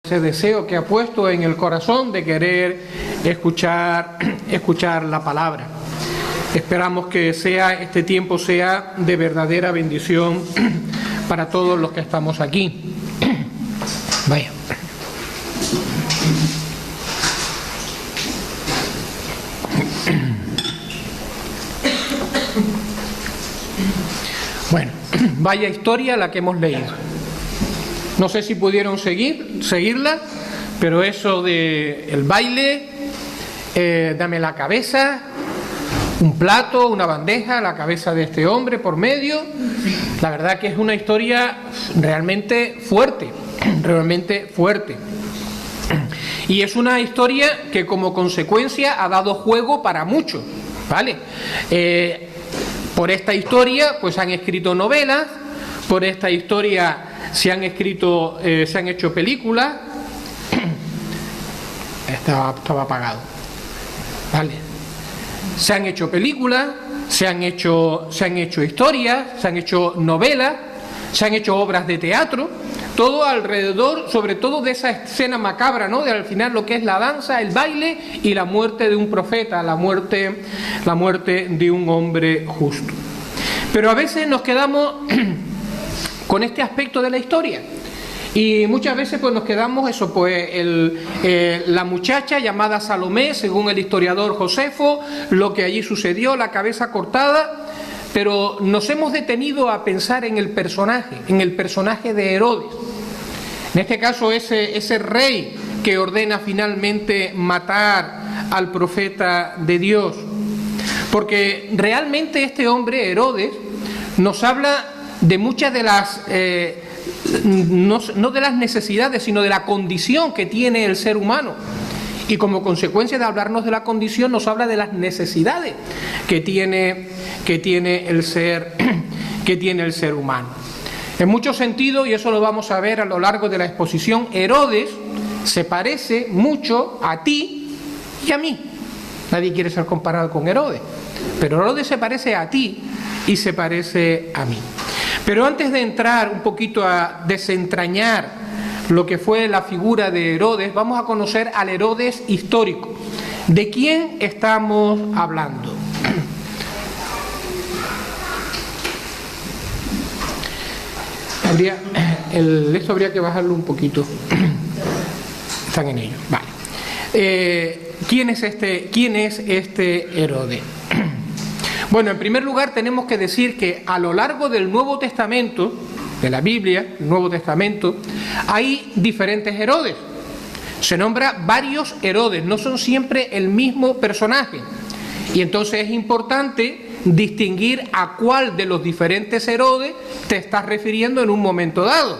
ese deseo que ha puesto en el corazón de querer escuchar la palabra. Esperamos que este tiempo sea de verdadera bendición para todos los que estamos aquí. Vaya. Bueno, vaya historia la que hemos leído. No sé si pudieron seguirla, pero eso de el baile, dame la cabeza, un plato, una bandeja, la cabeza de este hombre por medio, la verdad que es una historia realmente fuerte, y es una historia que como consecuencia ha dado juego para muchos, ¿vale? Por esta historia pues han escrito novelas, por esta historia se han hecho películas. Estaba apagado, ¿vale? Se han hecho películas, se han hecho historias, se han hecho novelas, se han hecho obras de teatro, todo alrededor, sobre todo de esa escena macabra, ¿no? De al final lo que es la danza, el baile y la muerte de un profeta, la muerte de un hombre justo. Pero a veces nos quedamos con este aspecto de la historia. Y muchas veces pues nos quedamos la muchacha llamada Salomé, según el historiador Josefo, lo que allí sucedió, la cabeza cortada, pero nos hemos detenido a pensar en el personaje de Herodes. En este caso ese rey que ordena finalmente matar al profeta de Dios. Porque realmente este hombre, Herodes, nos habla de muchas de las... no de las necesidades, sino de la condición que tiene el ser humano. Y como consecuencia de hablarnos de la condición, nos habla de las necesidades que tiene el ser humano. En muchos sentidos, y eso lo vamos a ver a lo largo de la exposición, Herodes se parece mucho a ti y a mí. Nadie quiere ser comparado con Herodes, pero Herodes se parece a ti y se parece a mí. Pero antes de entrar un poquito a desentrañar lo que fue la figura de Herodes, vamos a conocer al Herodes histórico. ¿De quién estamos hablando? Esto habría que bajarlo un poquito. Están en ello. Vale. ¿Quién es este Herodes? Bueno, en primer lugar tenemos que decir que a lo largo del Nuevo Testamento, de la Biblia, el Nuevo Testamento, hay diferentes Herodes. Se nombra varios Herodes, no son siempre el mismo personaje. Y entonces es importante distinguir a cuál de los diferentes Herodes te estás refiriendo en un momento dado.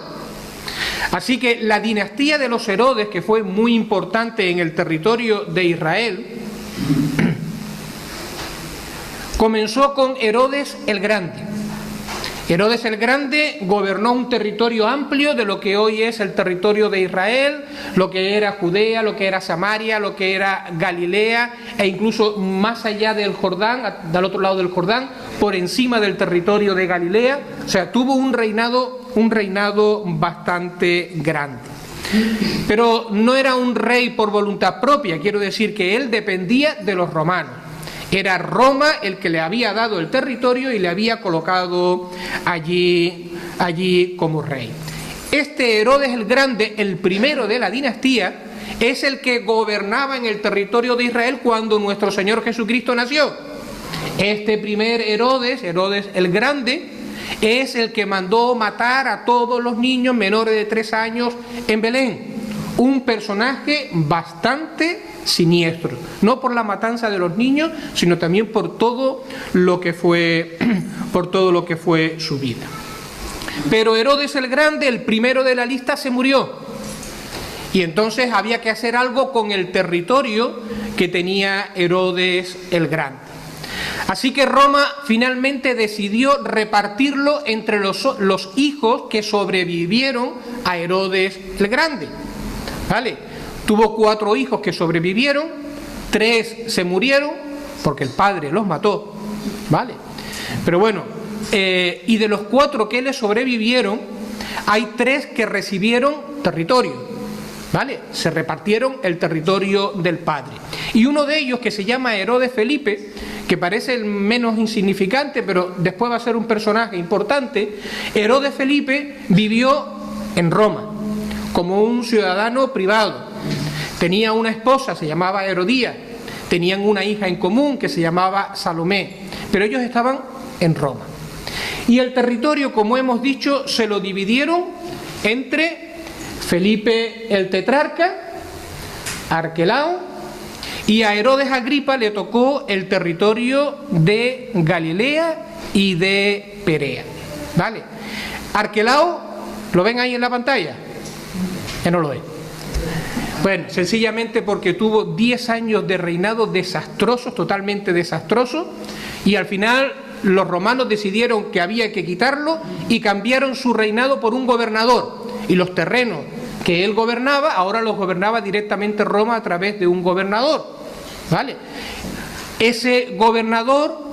Así que la dinastía de los Herodes, que fue muy importante en el territorio de Israel, comenzó con Herodes el Grande. Herodes el Grande gobernó un territorio amplio de lo que hoy es el territorio de Israel, lo que era Judea, lo que era Samaria, lo que era Galilea, e incluso más allá del Jordán, del otro lado del Jordán, por encima del territorio de Galilea. O sea, tuvo un reinado bastante grande. Pero no era un rey por voluntad propia, quiero decir que él dependía de los romanos. Era Roma el que le había dado el territorio y le había colocado allí como rey. Este Herodes el Grande, el primero de la dinastía, es el que gobernaba en el territorio de Israel cuando nuestro Señor Jesucristo nació. Este primer Herodes el Grande, es el que mandó matar a todos los niños menores de 3 años en Belén. Un personaje bastante siniestro, no por la matanza de los niños, sino también por todo lo que fue su vida. Pero Herodes el Grande, el primero de la lista, se murió, y entonces había que hacer algo con el territorio que tenía Herodes el Grande. Así que Roma finalmente decidió repartirlo entre los hijos que sobrevivieron a Herodes el Grande. ¿Vale? Tuvo 4 hijos que sobrevivieron, 3 se murieron porque el padre los mató, ¿vale? Pero bueno, y de los 4 que le sobrevivieron, hay 3 que recibieron territorio. ¿vale? Se repartieron el territorio del padre. Y uno de ellos, que se llama Herodes Felipe, que parece el menos insignificante, pero después va a ser un personaje importante, Herodes Felipe vivió en Roma como un ciudadano privado. Tenía una esposa, se llamaba Herodías, tenían una hija en común que se llamaba Salomé, pero ellos estaban en Roma. Y el territorio, como hemos dicho, se lo dividieron entre Felipe el tetrarca, Arquelao, y a Herodes Agripa le tocó el territorio de Galilea y de Perea, ¿vale? Arquelao, ¿lo ven ahí en la pantalla? Ya no lo ven. Bueno, sencillamente porque tuvo 10 años de reinado desastrosos, totalmente desastrosos, y al final los romanos decidieron que había que quitarlo y cambiaron su reinado por un gobernador, y los terrenos que él gobernaba, ahora los gobernaba directamente Roma a través de un gobernador, ¿vale? Ese gobernador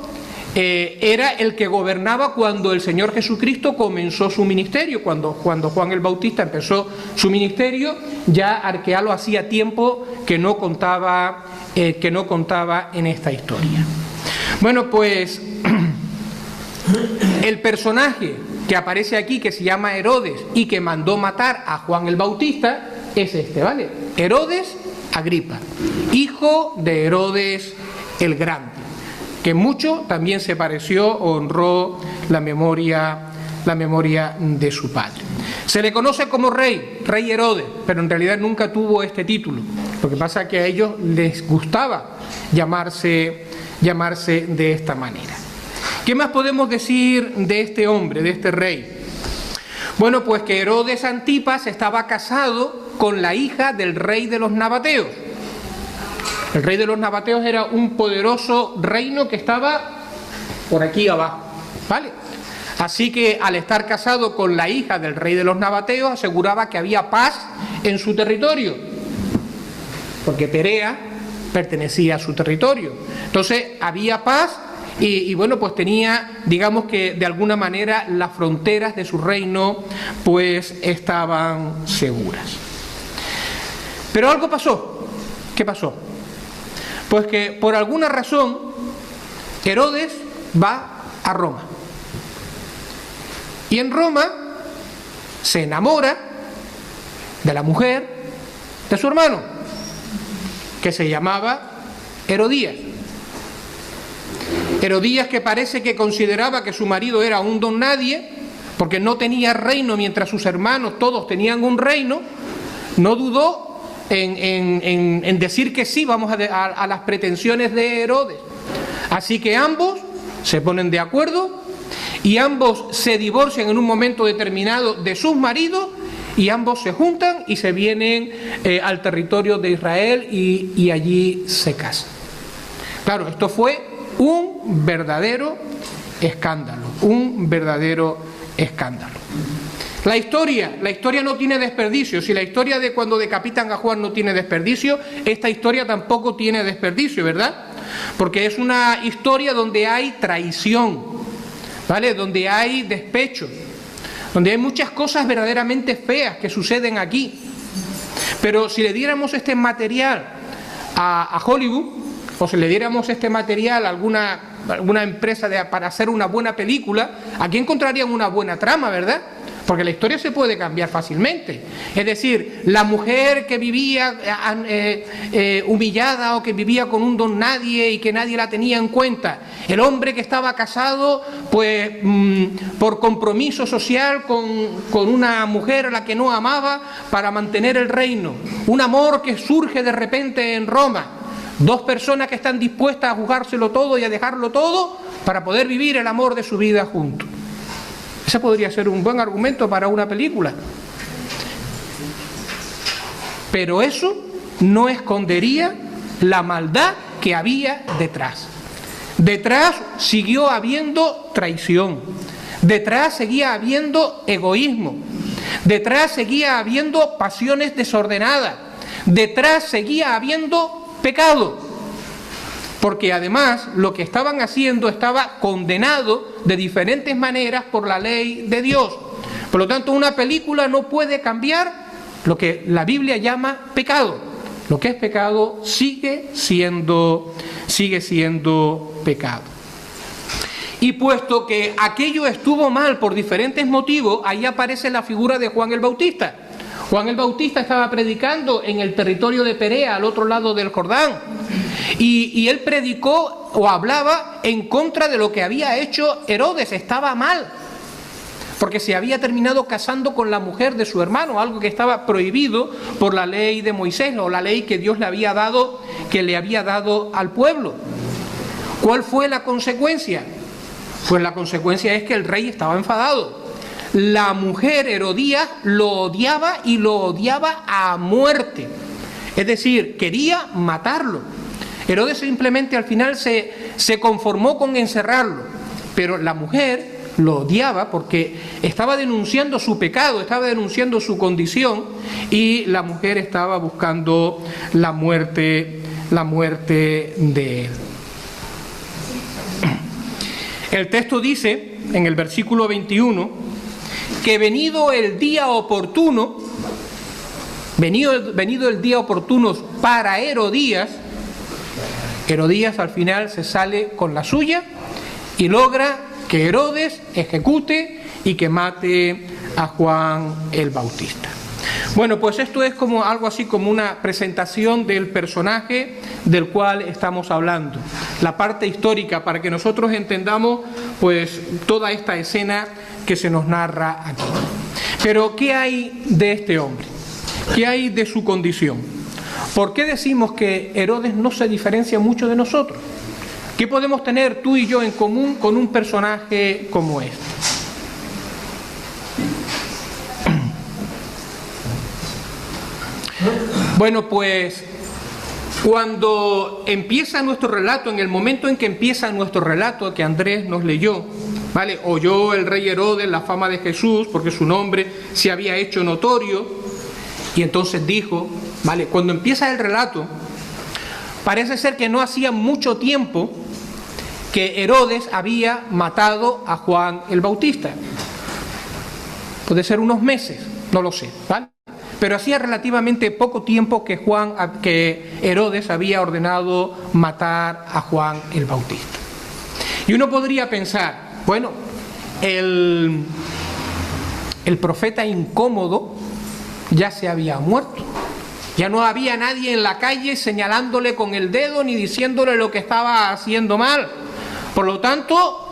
era el que gobernaba cuando el Señor Jesucristo comenzó su ministerio, cuando Juan el Bautista empezó su ministerio. Ya Arquelao hacía tiempo que no contaba en esta historia. Bueno, pues el personaje que aparece aquí, que se llama Herodes y que mandó matar a Juan el Bautista, es este, ¿vale? Herodes Agripa, hijo de Herodes el Grande, que mucho también se pareció o honró la memoria de su padre. Se le conoce como rey Herodes, pero en realidad nunca tuvo este título. Lo que pasa es que a ellos les gustaba llamarse de esta manera. ¿Qué más podemos decir de este hombre, de este rey? Bueno, pues que Herodes Antipas estaba casado con la hija del rey de los nabateos. El rey de los nabateos era un poderoso reino que estaba por aquí abajo, ¿vale? Así que al estar casado con la hija del rey de los nabateos aseguraba que había paz en su territorio, porque Perea pertenecía a su territorio. Entonces había paz y bueno, pues tenía, digamos que de alguna manera las fronteras de su reino pues estaban seguras. Pero algo pasó. ¿Qué pasó? Pues que por alguna razón Herodes va a Roma. Y en Roma se enamora de la mujer de su hermano, que se llamaba Herodías. Herodías, que parece que consideraba que su marido era un don nadie, porque no tenía reino mientras sus hermanos todos tenían un reino, no dudó en decir que sí, vamos a las pretensiones de Herodes. Así que ambos se ponen de acuerdo y ambos se divorcian en un momento determinado de sus maridos y ambos se juntan y se vienen al territorio de Israel y allí se casan. Claro, esto fue un verdadero escándalo, La historia no tiene desperdicio. Si la historia de cuando decapitan a Juan no tiene desperdicio, esta historia tampoco tiene desperdicio, ¿verdad? Porque es una historia donde hay traición, ¿vale? Donde hay despecho, donde hay muchas cosas verdaderamente feas que suceden aquí. Pero si le diéramos este material a Hollywood, o si le diéramos este material a alguna empresa para hacer una buena película, aquí encontrarían una buena trama, ¿verdad? Porque la historia se puede cambiar fácilmente. Es decir, la mujer que vivía humillada o que vivía con un don nadie y que nadie la tenía en cuenta. El hombre que estaba casado pues por compromiso social con una mujer a la que no amaba para mantener el reino. Un amor que surge de repente en Roma. Dos personas que están dispuestas a jugárselo todo y a dejarlo todo para poder vivir el amor de su vida juntos. Ese podría ser un buen argumento para una película. Pero eso no escondería la maldad que había detrás. Detrás siguió habiendo traición. Detrás seguía habiendo egoísmo. Detrás seguía habiendo pasiones desordenadas. Detrás seguía habiendo pecado, porque además lo que estaban haciendo estaba condenado de diferentes maneras por la ley de Dios. Por lo tanto, una película no puede cambiar lo que la Biblia llama pecado. Lo que es pecado sigue siendo pecado. Y puesto que aquello estuvo mal por diferentes motivos, ahí aparece la figura de Juan el Bautista. Juan el Bautista estaba predicando en el territorio de Perea, al otro lado del Jordán, y él predicó o hablaba en contra de lo que había hecho Herodes. Estaba mal, porque se había terminado casando con la mujer de su hermano, algo que estaba prohibido por la ley de Moisés, o la ley que Dios le había dado al pueblo. ¿Cuál fue la consecuencia? Pues la consecuencia es que el rey estaba enfadado. La mujer Herodías lo odiaba, y lo odiaba a muerte. Es decir, quería matarlo. Herodes simplemente al final se conformó con encerrarlo, pero la mujer lo odiaba porque estaba denunciando su pecado, estaba denunciando su condición, y la mujer estaba buscando la muerte de él. El texto dice, en el versículo 21, que venido el día oportuno para Herodías, Herodías al final se sale con la suya y logra que Herodes ejecute y que mate a Juan el Bautista. Bueno, pues esto es como algo así como una presentación del personaje del cual estamos hablando, la parte histórica, para que nosotros entendamos pues toda esta escena que se nos narra aquí. Pero ¿qué hay de este hombre? ¿Qué hay de su condición? ¿Por qué decimos que Herodes no se diferencia mucho de nosotros? ¿Qué podemos tener tú y yo en común con un personaje como este? Bueno, pues cuando empieza nuestro relato, en el momento en que empieza nuestro relato que Andrés nos leyó, ¿vale? Oyó el rey Herodes la fama de Jesús porque su nombre se había hecho notorio, y entonces dijo, ¿vale? Cuando empieza el relato, parece ser que no hacía mucho tiempo que Herodes había matado a Juan el Bautista. Puede ser unos meses, no lo sé, ¿vale? Pero hacía relativamente poco tiempo que Herodes había ordenado matar a Juan el Bautista. Y uno podría pensar, bueno, el profeta incómodo ya se había muerto. Ya no había nadie en la calle señalándole con el dedo ni diciéndole lo que estaba haciendo mal. Por lo tanto,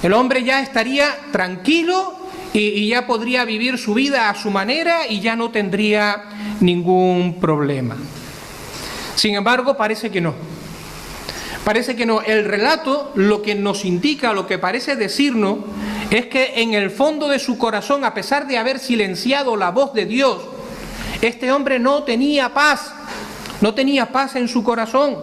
el hombre ya estaría tranquilo y ya podría vivir su vida a su manera y ya no tendría ningún problema. Sin embargo, parece que no. Parece que no. El relato lo que nos indica, lo que parece decirnos, es que en el fondo de su corazón, a pesar de haber silenciado la voz de Dios, este hombre no tenía paz en su corazón.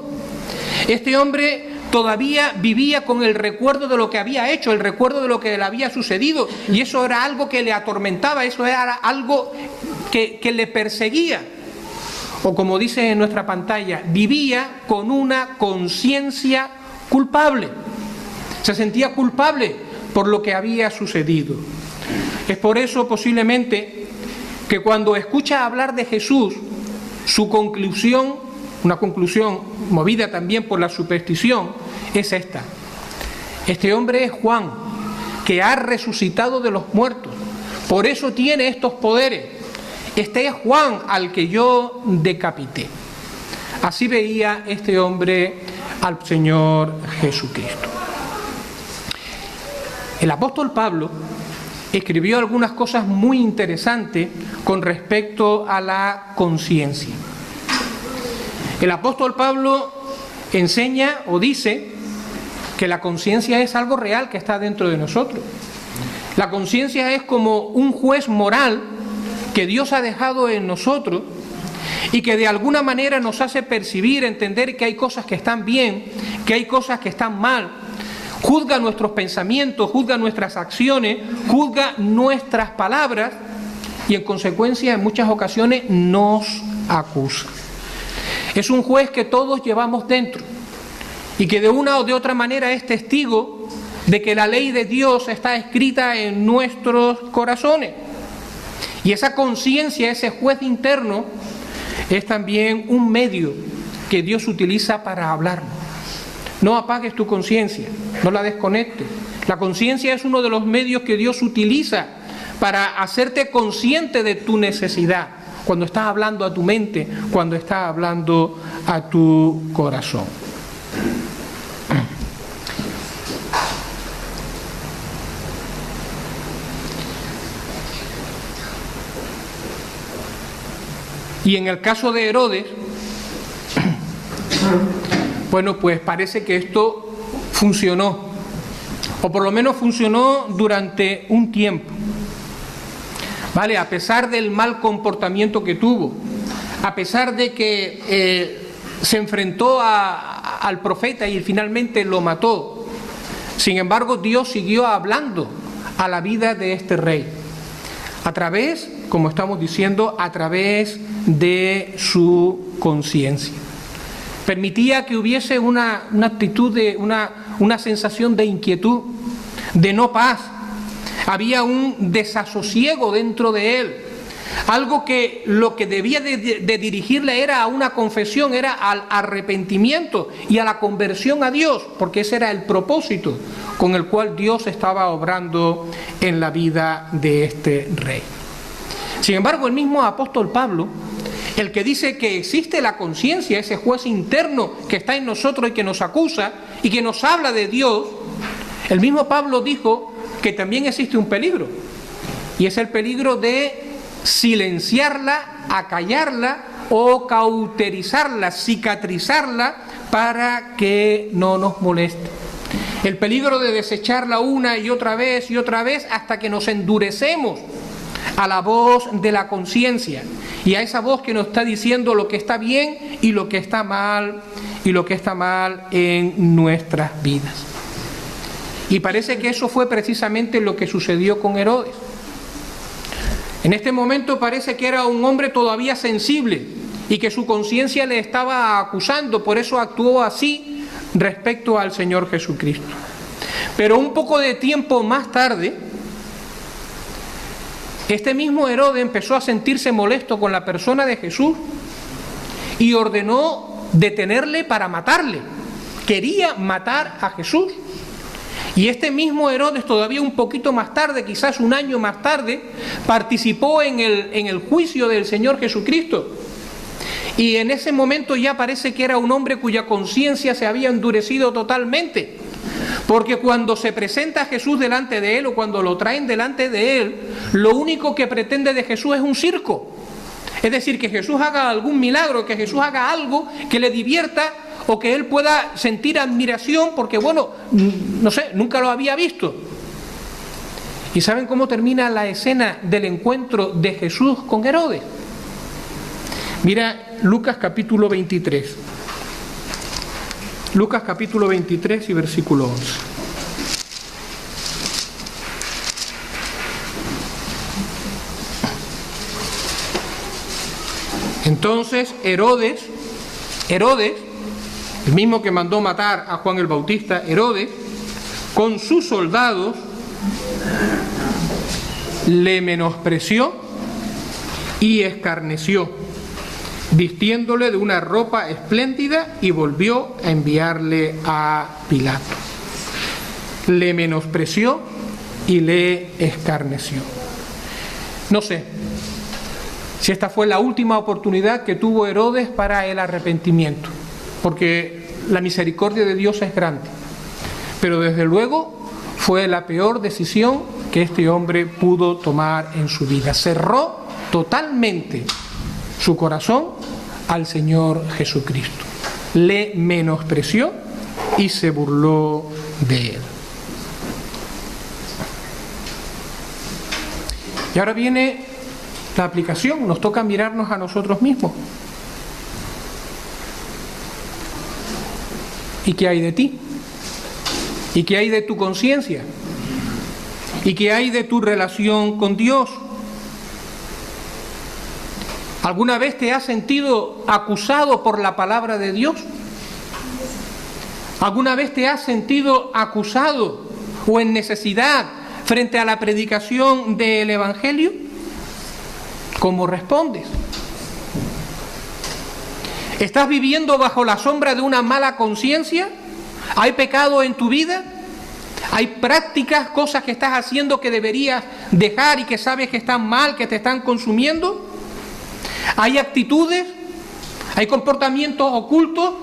Este hombre todavía vivía con el recuerdo de lo que había hecho, el recuerdo de lo que le había sucedido, y eso era algo que le atormentaba, eso era algo que le perseguía. O como dice en nuestra pantalla, vivía con una conciencia culpable. Se sentía culpable por lo que había sucedido. Es por eso posiblemente que cuando escucha hablar de Jesús, su conclusión, una conclusión movida también por la superstición, es esta: este hombre es Juan, que ha resucitado de los muertos, por eso tiene estos poderes. Este es Juan al que yo decapité. Así veía este hombre al Señor Jesucristo. El apóstol Pablo escribió algunas cosas muy interesantes con respecto a la conciencia. El apóstol Pablo enseña o dice que la conciencia es algo real que está dentro de nosotros. La conciencia es como un juez moral que Dios ha dejado en nosotros y que de alguna manera nos hace percibir, entender que hay cosas que están bien, que hay cosas que están mal. Juzga nuestros pensamientos, juzga nuestras acciones, juzga nuestras palabras y en consecuencia en muchas ocasiones nos acusa. Es un juez que todos llevamos dentro y que de una o de otra manera es testigo de que la ley de Dios está escrita en nuestros corazones Y esa conciencia, ese juez interno, es también un medio que Dios utiliza para hablarnos. No apagues tu conciencia, no la desconectes. La conciencia es uno de los medios que Dios utiliza para hacerte consciente de tu necesidad, cuando estás hablando a tu mente, cuando estás hablando a tu corazón. Y en el caso de Herodes, bueno, pues parece que esto funcionó, o por lo menos funcionó durante un tiempo, ¿vale? A pesar del mal comportamiento que tuvo, a pesar de que se enfrentó al profeta y finalmente lo mató, sin embargo Dios siguió hablando a la vida de este rey, a través, como estamos diciendo, a través de su conciencia. Permitía que hubiese una actitud de una sensación de inquietud, de no paz. Había un desasosiego dentro de él. Algo que lo que debía de dirigirle era a una confesión, era al arrepentimiento y a la conversión a Dios, porque ese era el propósito con el cual Dios estaba obrando en la vida de este rey. Sin embargo, el mismo apóstol Pablo, el que dice que existe la conciencia, ese juez interno que está en nosotros y que nos acusa y que nos habla de Dios, el mismo Pablo dijo que también existe un peligro, y es el peligro de silenciarla, acallarla o cauterizarla, cicatrizarla para que no nos moleste. El peligro de desecharla una y otra vez hasta que nos endurecemos a la voz de la conciencia y a esa voz que nos está diciendo lo que está bien y lo que está mal en nuestras vidas. Y parece que eso fue precisamente lo que sucedió con Herodes. En este momento parece que era un hombre todavía sensible y que su conciencia le estaba acusando, por eso actuó así respecto al Señor Jesucristo. Pero un poco de tiempo más tarde, este mismo Herodes empezó a sentirse molesto con la persona de Jesús y ordenó detenerle para matarle. Quería matar a Jesús. Y este mismo Herodes, todavía un poquito más tarde, quizás un año más tarde, participó en el juicio del Señor Jesucristo. Y en ese momento ya parece que era un hombre cuya conciencia se había endurecido totalmente. Porque cuando se presenta a Jesús delante de él o cuando lo traen delante de él, lo único que pretende de Jesús es un circo. Es decir, que Jesús haga algún milagro, que Jesús haga algo que le divierta o que él pueda sentir admiración porque, bueno, no sé, nunca lo había visto. ¿Y saben cómo termina la escena del encuentro de Jesús con Herodes? Mira Lucas capítulo 23. Lucas capítulo 23 y versículo 11. Entonces Herodes, el mismo que mandó matar a Juan el Bautista, Herodes, con sus soldados, le menospreció y escarneció, vistiéndole de una ropa espléndida, y volvió a enviarle a Pilato. Le menospreció y le escarneció. No sé si esta fue la última oportunidad que tuvo Herodes para el arrepentimiento, porque la misericordia de Dios es grande, pero desde luego fue la peor decisión que este hombre pudo tomar en su vida. Cerró totalmente su corazón al Señor Jesucristo. Le menospreció y se burló de él. Y ahora viene la aplicación, nos toca mirarnos a nosotros mismos. ¿Y qué hay de ti? ¿Y qué hay de tu conciencia? ¿Y qué hay de tu relación con Dios? ¿Alguna vez te has sentido acusado por la palabra de Dios? ¿Alguna vez te has sentido acusado o en necesidad frente a la predicación del Evangelio? ¿Cómo respondes? ¿Estás viviendo bajo la sombra de una mala conciencia? ¿Hay pecado en tu vida? ¿Hay prácticas, cosas que estás haciendo que deberías dejar y que sabes que están mal, que te están consumiendo? ¿Hay actitudes? ¿Hay comportamientos ocultos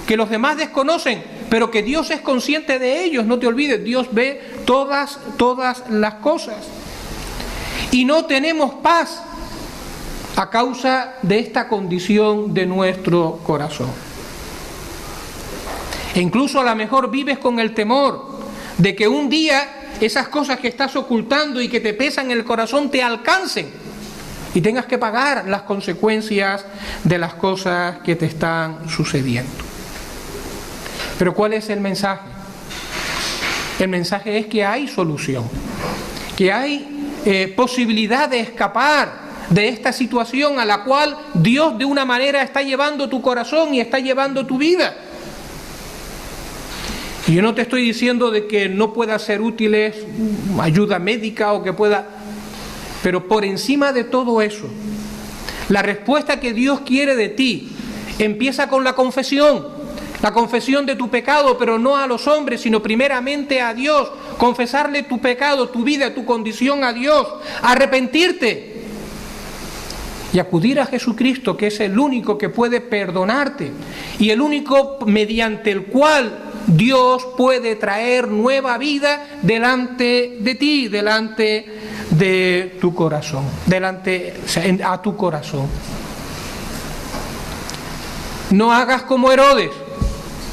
que los demás desconocen, pero que Dios es consciente de ellos? No te olvides, Dios ve todas las cosas. Y no tenemos paz a causa de esta condición de nuestro corazón. E incluso a lo mejor vives con el temor de que un día esas cosas que estás ocultando y que te pesan en el corazón te alcancen y tengas que pagar las consecuencias de las cosas que te están sucediendo. Pero ¿cuál es el mensaje? El mensaje es que hay solución, que hay posibilidad de escapar de esta situación a la cual Dios de una manera está llevando tu corazón y está llevando tu vida. Y yo no te estoy diciendo de que no pueda ser útiles ayuda médica o que pueda, pero por encima de todo eso, la respuesta que Dios quiere de ti empieza con la confesión de tu pecado, pero no a los hombres, sino primeramente a Dios. Confesarle tu pecado, tu vida, tu condición a Dios, arrepentirte y acudir a Jesucristo, que es el único que puede perdonarte y el único mediante el cual Dios puede traer nueva vida delante de ti, delante de tu corazón, a tu corazón. No hagas como Herodes.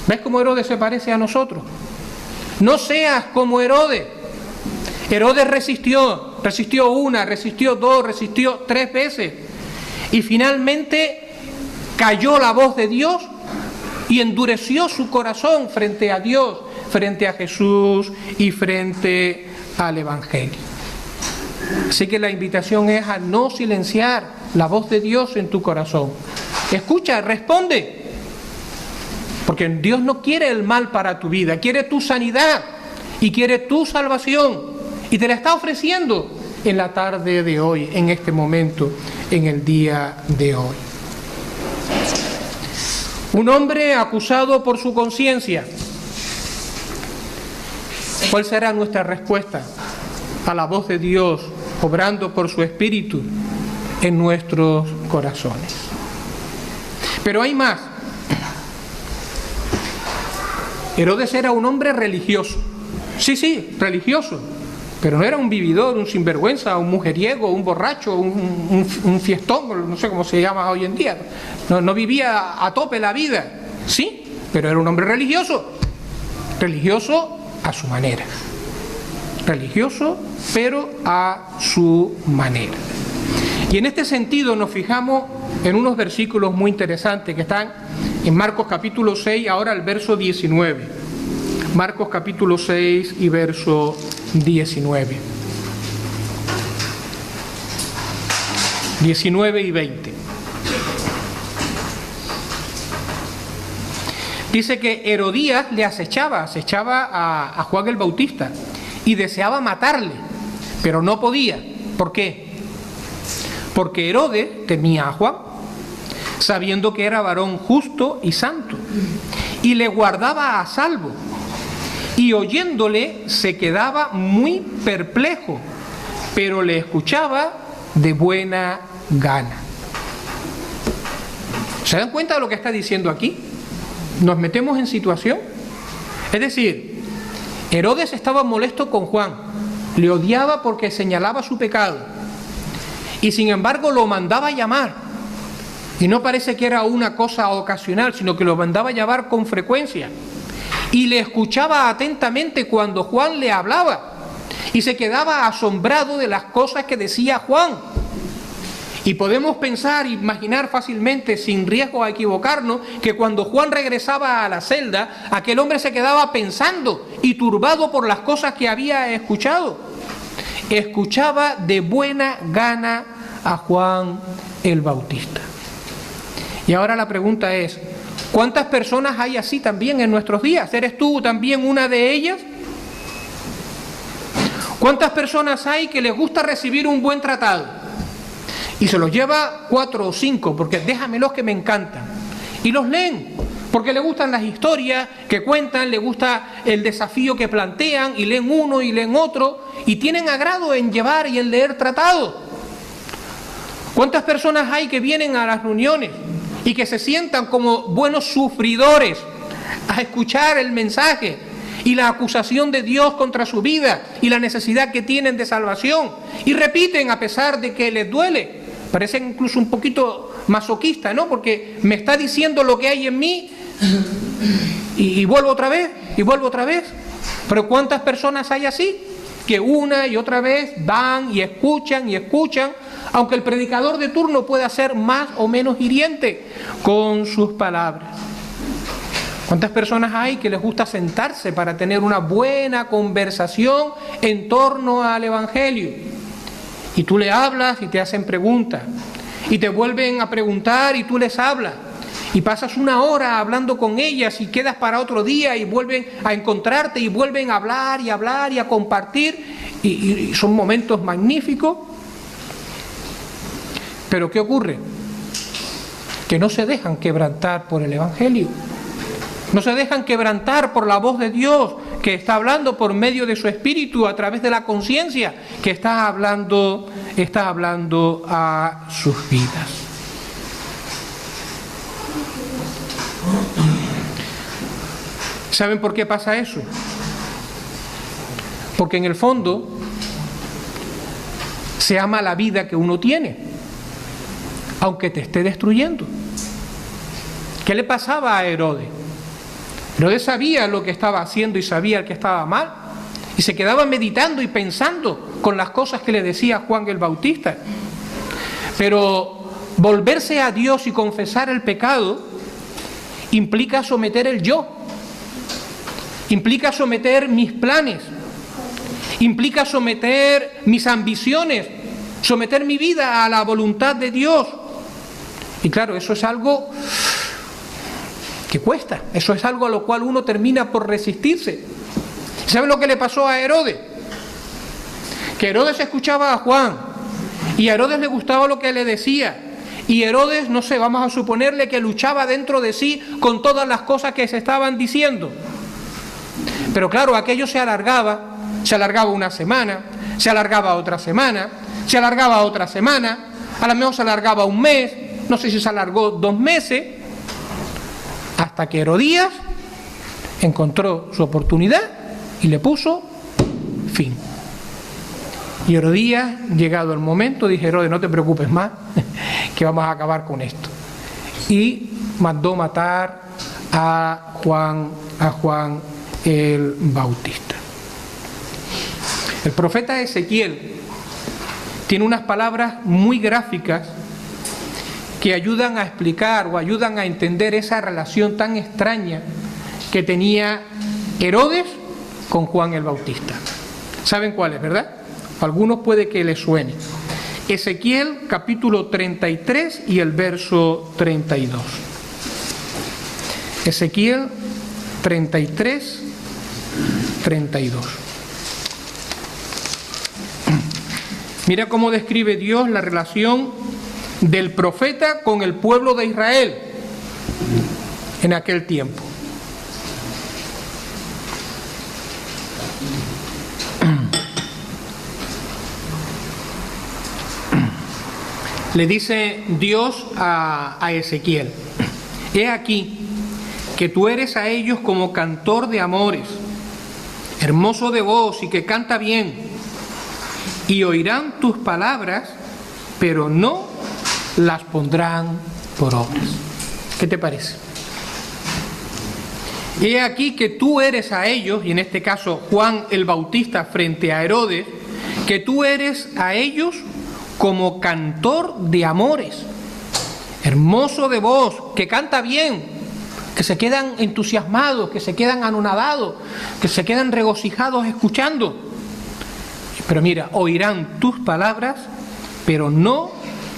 ¿Ves cómo Herodes se parece a nosotros? No seas como Herodes. Herodes resistió una, resistió dos, resistió 3 veces. Y finalmente cayó la voz de Dios y endureció su corazón frente a Dios, frente a Jesús y frente al Evangelio. Así que la invitación es a no silenciar la voz de Dios en tu corazón. Escucha, responde. Porque Dios no quiere el mal para tu vida, quiere tu sanidad y quiere tu salvación. Y te la está ofreciendo en la tarde de hoy, en este momento, en el día de hoy. Un hombre acusado por su conciencia. ¿Cuál será nuestra respuesta a la voz de Dios obrando por su Espíritu en nuestros corazones? Pero hay más. Herodes era un hombre religioso. Sí, religioso. Pero no era un vividor, un sinvergüenza, un mujeriego, un borracho, un fiestón, no sé cómo se llama hoy en día. No vivía a tope la vida. Sí, pero era un hombre religioso. Religioso a su manera. Religioso, pero a su manera. Y en este sentido nos fijamos en unos versículos muy interesantes que están en Marcos capítulo 6, ahora el verso 19. Marcos capítulo 6 y verso 19. 19 y 20. Dice que Herodías le acechaba a Juan el Bautista y deseaba matarle, pero no podía. ¿Por qué? Porque Herodes temía a Juan, sabiendo que era varón justo y santo, y le guardaba a salvo, y oyéndole se quedaba muy perplejo, pero le escuchaba de buena gana. ¿Se dan cuenta de lo que está diciendo aquí? Nos metemos en situación. Es decir, Herodes estaba molesto con Juan, le odiaba porque señalaba su pecado, y sin embargo lo mandaba llamar. Y no parece que era una cosa ocasional, sino que lo mandaba llamar con frecuencia. Y le escuchaba atentamente cuando Juan le hablaba. Y se quedaba asombrado de las cosas que decía Juan. Y podemos pensar, imaginar fácilmente, sin riesgo a equivocarnos, que cuando Juan regresaba a la celda, aquel hombre se quedaba pensando y turbado por las cosas que había escuchado. Escuchaba de buena gana a Juan el Bautista. Y ahora la pregunta es, ¿cuántas personas hay así también en nuestros días? ¿Eres tú también una de ellas? ¿Cuántas personas hay que les gusta recibir un buen tratado? Y se los lleva 4 o 5, porque déjamelos que me encantan. Y los leen, porque le gustan las historias que cuentan, le gusta el desafío que plantean, y leen uno y leen otro, y tienen agrado en llevar y en leer tratados. ¿Cuántas personas hay que vienen a las reuniones y que se sientan como buenos sufridores a escuchar el mensaje y la acusación de Dios contra su vida y la necesidad que tienen de salvación, y repiten a pesar de que les duele? Parece incluso un poquito masoquista, ¿no? Porque me está diciendo lo que hay en mí y vuelvo otra vez, y vuelvo otra vez. Pero ¿cuántas personas hay así? Que una y otra vez van y escuchan, aunque el predicador de turno pueda ser más o menos hiriente con sus palabras. ¿Cuántas personas hay que les gusta sentarse para tener una buena conversación en torno al Evangelio? Y tú le hablas y te hacen preguntas, y te vuelven a preguntar y tú les hablas, y pasas una hora hablando con ellas y quedas para otro día y vuelven a encontrarte y vuelven a hablar y a compartir, y son momentos magníficos. Pero ¿qué ocurre? Que no se dejan quebrantar por el Evangelio. No se dejan quebrantar por la voz de Dios que está hablando por medio de su Espíritu a través de la conciencia que está hablando a sus vidas. ¿Saben por qué pasa eso? Porque en el fondo se ama la vida que uno tiene, aunque te esté destruyendo. ¿Qué le pasaba a Herodes? Herodes sabía lo que estaba haciendo y sabía que estaba mal, y se quedaba meditando y pensando con las cosas que le decía Juan el Bautista. Pero volverse a Dios y confesar el pecado implica someter el yo, implica someter mis planes, implica someter mis ambiciones, someter mi vida a la voluntad de Dios. Y claro, eso es algo que cuesta, eso es algo a lo cual uno termina por resistirse. ¿Saben lo que le pasó a Herodes? Que Herodes escuchaba a Juan y a Herodes le gustaba lo que le decía, y Herodes, no sé, vamos a suponerle que luchaba dentro de sí con todas las cosas que se estaban diciendo. Pero claro, aquello se alargaba una semana, se alargaba otra semana, se alargaba otra semana, a lo mejor se alargaba un mes, no sé si se alargó 2 meses, hasta que Herodías encontró su oportunidad y le puso fin. Y Herodías, llegado el momento, dije: Herodes, no te preocupes más, que vamos a acabar con esto. Y mandó matar a Juan el Bautista. El profeta Ezequiel tiene unas palabras muy gráficas que ayudan a explicar o ayudan a entender esa relación tan extraña que tenía Herodes con Juan el Bautista. ¿Saben cuáles, verdad? Algunos puede que les suene. Ezequiel capítulo 33 y el verso 32. Ezequiel 33, 32. Mira cómo describe Dios la relación del profeta con el pueblo de Israel en aquel tiempo. Le dice Dios a Ezequiel: he aquí que tú eres a ellos como cantor de amores, hermoso de voz y que canta bien, y oirán tus palabras, pero no las pondrán por obras. ¿Qué te parece? He aquí que tú eres a ellos, y en este caso Juan el Bautista frente a Herodes, que tú eres a ellos como cantor de amores, hermoso de voz, que canta bien, que se quedan entusiasmados, que se quedan anonadados, que se quedan regocijados escuchando. Pero mira, oirán tus palabras, pero no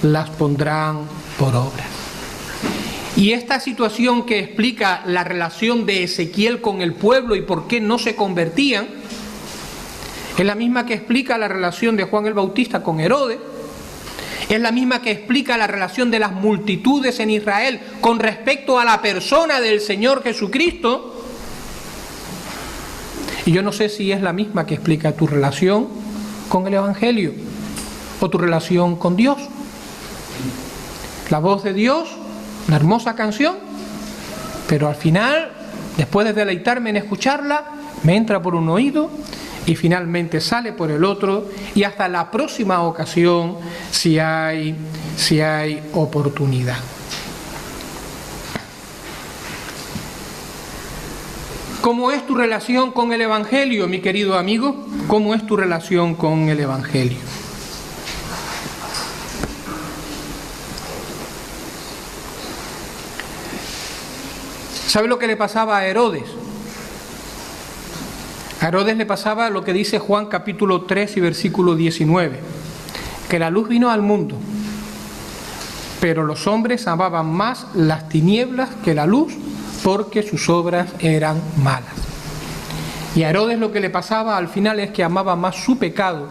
las pondrán por obra. Y esta situación que explica la relación de Ezequiel con el pueblo y por qué no se convertían, es la misma que explica la relación de Juan el Bautista con Herodes, Es la misma que explica la relación de las multitudes en Israel con respecto a la persona del Señor Jesucristo. Y yo no sé si es la misma que explica tu relación con el Evangelio o tu relación con Dios. La voz de Dios, una hermosa canción, pero al final, después de deleitarme en escucharla, me entra por un oído y finalmente sale por el otro, y hasta la próxima ocasión si hay oportunidad. ¿Cómo es tu relación con el Evangelio, mi querido amigo? ¿Cómo es tu relación con el Evangelio? ¿Sabe lo que le pasaba a Herodes? A Herodes le pasaba lo que dice Juan capítulo 3 y versículo 19, que la luz vino al mundo, pero los hombres amaban más las tinieblas que la luz, porque sus obras eran malas. Y a Herodes lo que le pasaba al final es que amaba más su pecado,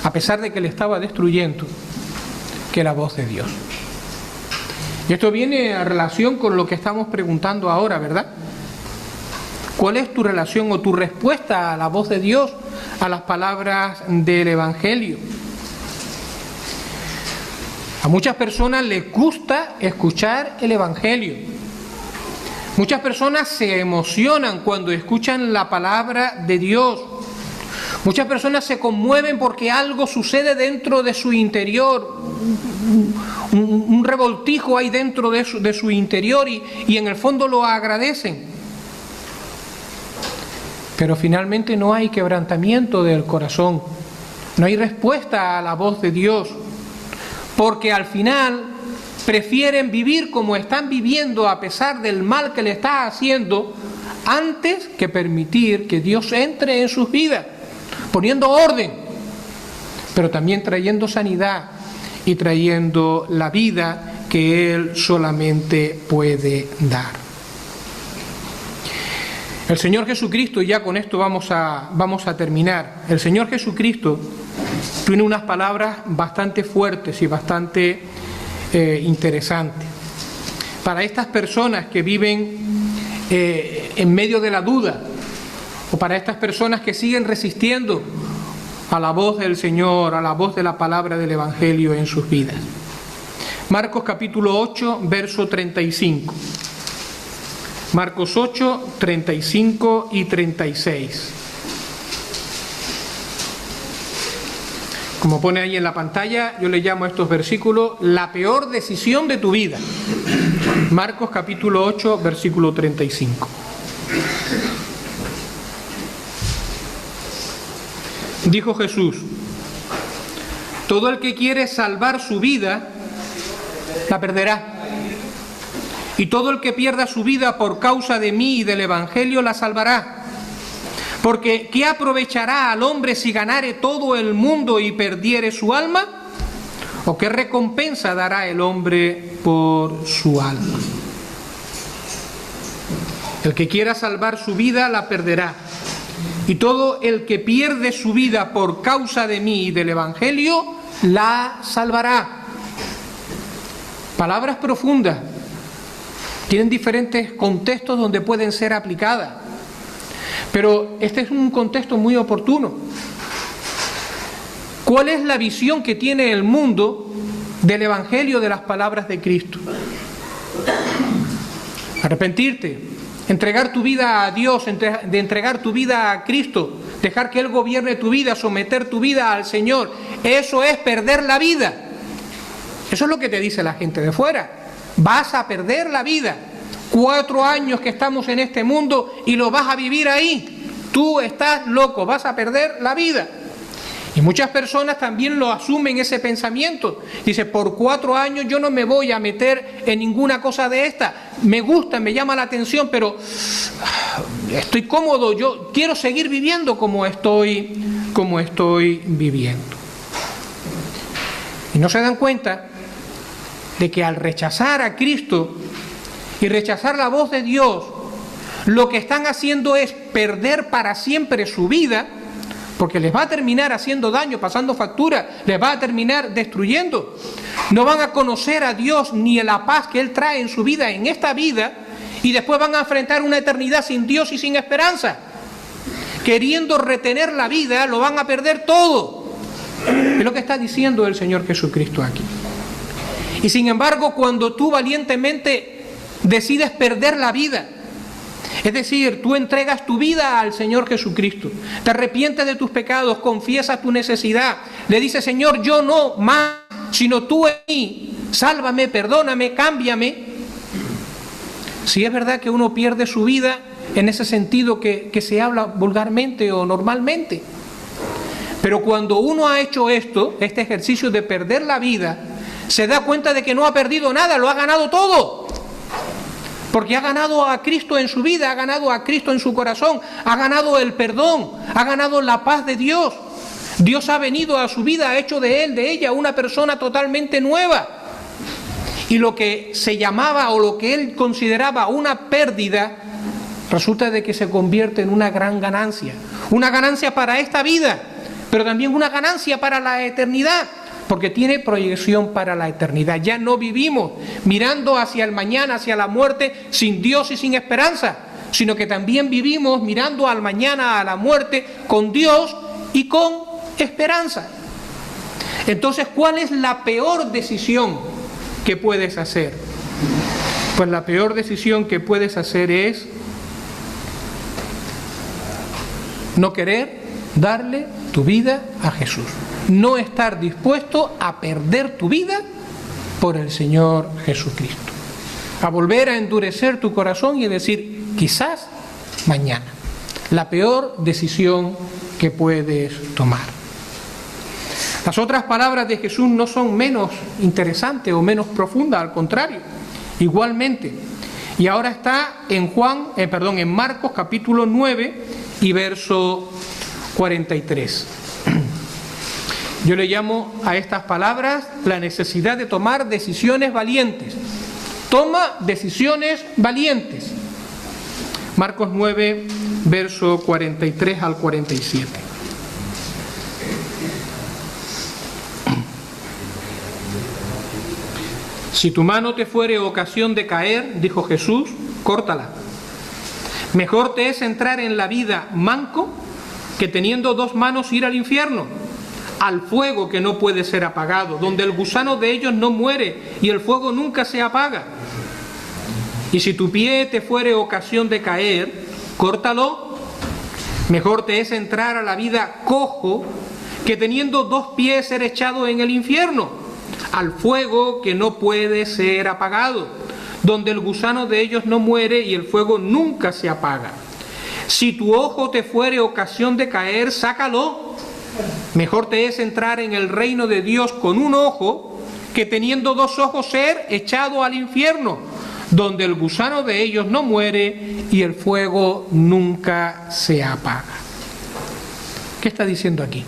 a pesar de que le estaba destruyendo, que la voz de Dios. Y esto viene a relación con lo que estamos preguntando ahora, ¿verdad? ¿Cuál es tu relación o tu respuesta a la voz de Dios, a las palabras del Evangelio? A muchas personas les gusta escuchar el Evangelio. Muchas personas se emocionan cuando escuchan la palabra de Dios. Muchas personas se conmueven porque algo sucede dentro de su interior, un revoltijo hay dentro de su interior y en el fondo lo agradecen. Pero finalmente no hay quebrantamiento del corazón, no hay respuesta a la voz de Dios, porque al final prefieren vivir como están viviendo a pesar del mal que le está haciendo, antes que permitir que Dios entre en sus vidas, poniendo orden, pero también trayendo sanidad y trayendo la vida que Él solamente puede dar. El Señor Jesucristo, y ya con esto vamos a terminar, el Señor Jesucristo tiene unas palabras bastante fuertes y bastante interesantes. Para estas personas que viven en medio de la duda, o para estas personas que siguen resistiendo a la voz del Señor, a la voz de la palabra del Evangelio en sus vidas. Marcos capítulo 8, verso 35. Marcos 8, 35 y 36. Como pone ahí en la pantalla, yo le llamo a estos versículos la peor decisión de tu vida. Marcos capítulo 8, versículo 35. Dijo Jesús: todo el que quiere salvar su vida, la perderá. Y todo el que pierda su vida por causa de mí y del Evangelio, la salvará. Porque ¿qué aprovechará al hombre si ganare todo el mundo y perdiere su alma? ¿O qué recompensa dará el hombre por su alma? El que quiera salvar su vida, la perderá. Y todo el que pierde su vida por causa de mí y del Evangelio, la salvará. Palabras profundas. Tienen diferentes contextos donde pueden ser aplicadas. Pero este es un contexto muy oportuno. ¿Cuál es la visión que tiene el mundo del Evangelio, de las palabras de Cristo? Arrepentirte, entregar tu vida a Dios, de entregar tu vida a Cristo, dejar que Él gobierne tu vida, someter tu vida al Señor. Eso es perder la vida. Eso es lo que te dice la gente de fuera. Vas a perder la vida. 4 años que estamos en este mundo y lo vas a vivir ahí. Tú estás loco, vas a perder la vida. Y muchas personas también lo asumen, ese pensamiento. Dice, por 4 años yo no me voy a meter en ninguna cosa de esta. Me gusta, me llama la atención, pero estoy cómodo. Yo quiero seguir viviendo como estoy viviendo. Y no se dan cuenta de que al rechazar a Cristo y rechazar la voz de Dios, lo que están haciendo es perder para siempre su vida, porque les va a terminar haciendo daño, pasando factura, les va a terminar destruyendo. No van a conocer a Dios ni la paz que Él trae en su vida, en esta vida, y después van a enfrentar una eternidad sin Dios y sin esperanza. Queriendo retener la vida, lo van a perder todo. Es lo que está diciendo el Señor Jesucristo aquí. Y sin embargo, cuando tú valientemente decides perder la vida, es decir, tú entregas tu vida al Señor Jesucristo, te arrepientes de tus pecados, confiesas tu necesidad, le dices: Señor, yo no más, sino tú en mí, sálvame, perdóname, cámbiame. Si es verdad que uno pierde su vida en ese sentido que se habla vulgarmente o normalmente, pero cuando uno ha hecho este ejercicio de perder la vida, se da cuenta de que no ha perdido nada, lo ha ganado todo. Porque ha ganado a Cristo en su vida, ha ganado a Cristo en su corazón, ha ganado el perdón, ha ganado la paz de Dios. Dios ha venido a su vida, ha hecho de él, de ella, una persona totalmente nueva. Y lo que se llamaba o lo que él consideraba una pérdida, resulta de que se convierte en una gran ganancia. Una ganancia para esta vida, pero también una ganancia para la eternidad. Porque tiene proyección para la eternidad. Ya no vivimos mirando hacia el mañana, hacia la muerte, sin Dios y sin esperanza, sino que también vivimos mirando al mañana, a la muerte, con Dios y con esperanza. Entonces, ¿cuál es la peor decisión que puedes hacer? Pues la peor decisión que puedes hacer es no querer darle tu vida a Jesús. No estar dispuesto a perder tu vida por el Señor Jesucristo. A volver a endurecer tu corazón y decir: quizás mañana. La peor decisión que puedes tomar. Las otras palabras de Jesús no son menos interesantes o menos profundas, al contrario, igualmente. Y ahora está en Marcos capítulo 9 y verso 43. Yo le llamo a estas palabras la necesidad de tomar decisiones valientes. Toma decisiones valientes. Marcos 9, verso 43 al 47. Si tu mano te fuere ocasión de caer, dijo Jesús, córtala. Mejor te es entrar en la vida manco que teniendo dos manos ir al infierno, al fuego que no puede ser apagado, donde el gusano de ellos no muere y el fuego nunca se apaga. Y si tu pie te fuere ocasión de caer, córtalo. Mejor te es entrar a la vida cojo que teniendo dos pies ser echado en el infierno, al fuego que no puede ser apagado, donde el gusano de ellos no muere y el fuego nunca se apaga. Si tu ojo te fuere ocasión de caer, sácalo. Mejor te es entrar en el reino de Dios con un ojo que teniendo dos ojos ser echado al infierno, donde el gusano de ellos no muere y el fuego nunca se apaga. ¿Qué está diciendo aquí?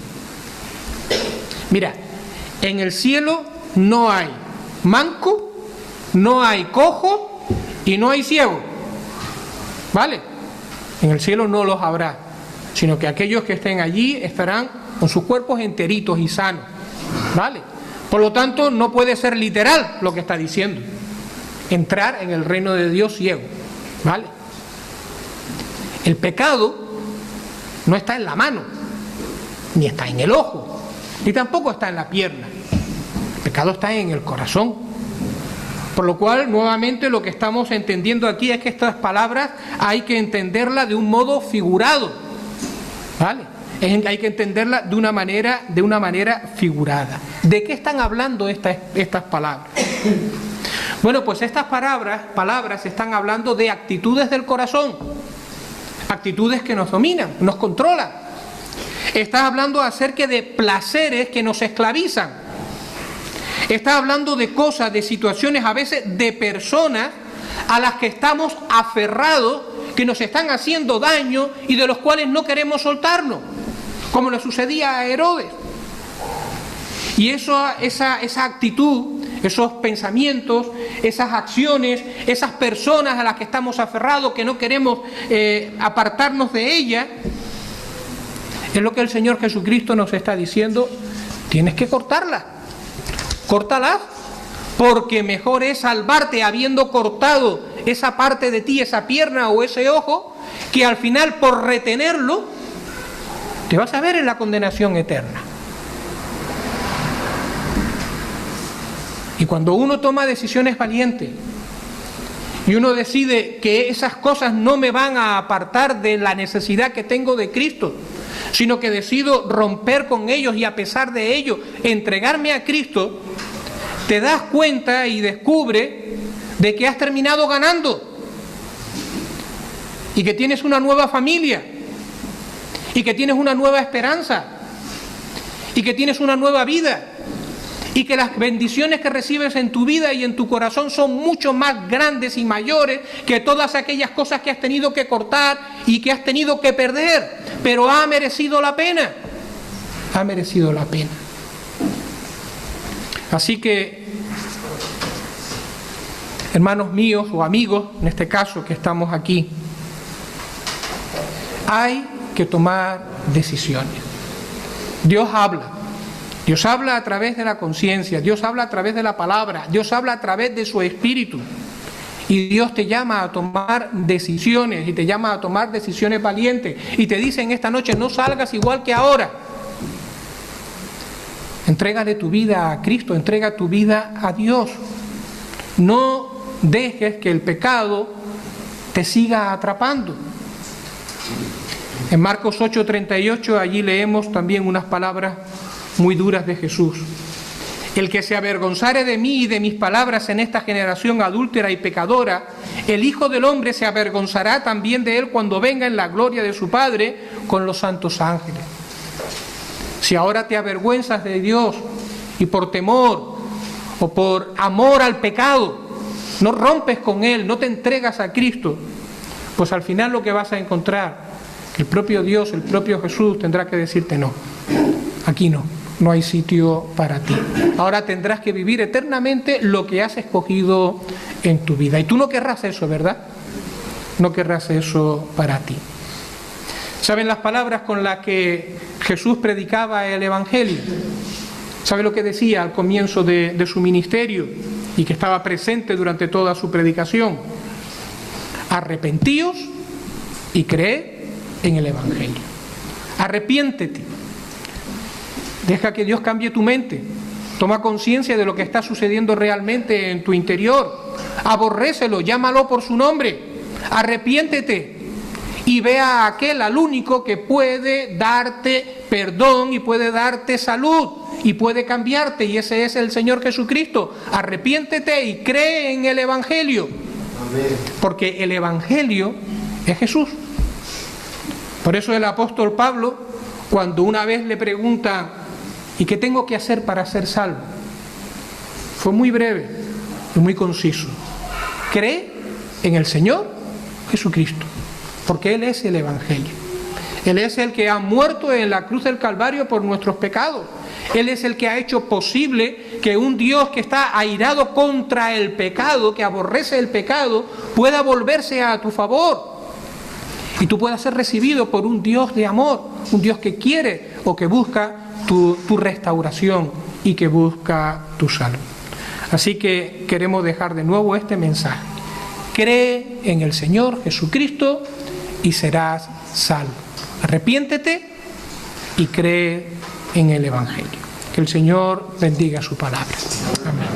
Mira, en el cielo no hay manco, no hay cojo y no hay ciego. ¿Vale? En el cielo no los habrá, sino que aquellos que estén allí estarán con sus cuerpos enteritos y sanos. ¿Vale? Por lo tanto, no puede ser literal lo que está diciendo. Entrar en el reino de Dios ciego. ¿Vale? El pecado no está en la mano, ni está en el ojo, ni tampoco está en la pierna. El pecado está en el corazón. Por lo cual, nuevamente, lo que estamos entendiendo aquí es que estas palabras hay que entenderlas de un modo figurado. ¿Vale? Hay que entenderlas de una manera figurada. ¿De qué están hablando estas palabras? Bueno, pues estas palabras están hablando de actitudes del corazón, actitudes que nos dominan, nos controlan. Está hablando acerca de placeres que nos esclavizan. Está hablando de cosas, de situaciones, a veces de personas a las que estamos aferrados, que nos están haciendo daño y de los cuales no queremos soltarnos, como le sucedía a Herodes. Y esa actitud, esos pensamientos, esas acciones, esas personas a las que estamos aferrados, que no queremos apartarnos de ellas, Es lo que el Señor Jesucristo nos está diciendo, tienes que cortarla. Córtalas, porque mejor es salvarte habiendo cortado esa parte de ti, esa pierna o ese ojo, que al final por retenerlo te vas a ver en la condenación eterna. Y cuando uno toma decisiones valientes y uno decide que esas cosas no me van a apartar de la necesidad que tengo de Cristo, sino que decido romper con ellos y a pesar de ello entregarme a Cristo, te das cuenta y descubres de que has terminado ganando y que tienes una nueva familia y que tienes una nueva esperanza y que tienes una nueva vida y que las bendiciones que recibes en tu vida y en tu corazón son mucho más grandes y mayores que todas aquellas cosas que has tenido que cortar y que has tenido que perder, pero ha merecido la pena, ha merecido la pena. Así que, hermanos míos o amigos, en este caso que estamos aquí, hay que tomar decisiones. Dios habla. Dios habla a través de la conciencia, Dios habla a través de la palabra, Dios habla a través de su Espíritu. Y Dios te llama a tomar decisiones y te llama a tomar decisiones valientes. Y te dice en esta noche, no salgas igual que ahora. Entrégale tu vida a Cristo, entrega tu vida a Dios. No dejes que el pecado te siga atrapando. En Marcos 8:38 allí leemos también unas palabras muy duras de Jesús. El que se avergonzare de mí y de mis palabras en esta generación adúltera y pecadora, el Hijo del Hombre se avergonzará también de él cuando venga en la gloria de su Padre con los santos ángeles. Si ahora te avergüenzas de Dios y por temor o por amor al pecado no rompes con él, no te entregas a Cristo, pues al final lo que vas a encontrar, el propio Dios, el propio Jesús tendrá que decirte no, aquí no hay sitio para ti. Ahora tendrás que vivir eternamente lo que has escogido en tu vida. Y tú no querrás eso, ¿verdad? No querrás eso para ti. ¿Saben las palabras con las que Jesús predicaba el Evangelio? ¿Sabe lo que decía al comienzo de su ministerio y que estaba presente durante toda su predicación? Arrepentíos y creed en el Evangelio. Arrepiéntete. Deja que Dios cambie tu mente. Toma conciencia de lo que está sucediendo realmente en tu interior. Aborrécelo, llámalo por su nombre. Arrepiéntete y ve a aquel, al único que puede darte perdón y puede darte salud y puede cambiarte, y ese es el Señor Jesucristo. Arrepiéntete y cree en el Evangelio. Amén. Porque el Evangelio es Jesús. Por eso el apóstol Pablo, cuando una vez le pregunta ¿y qué tengo que hacer para ser salvo?, fue muy breve y muy conciso. Cree en el Señor Jesucristo, porque Él es el Evangelio. Él es el que ha muerto en la cruz del Calvario por nuestros pecados. Él es el que ha hecho posible que un Dios que está airado contra el pecado, que aborrece el pecado, pueda volverse a tu favor. Y tú puedas ser recibido por un Dios de amor, un Dios que quiere o que busca tu restauración y que busca tu salud. Así que queremos dejar de nuevo este mensaje. Cree en el Señor Jesucristo y serás salvo. Arrepiéntete y cree en el Evangelio. Que el Señor bendiga su palabra. Amén.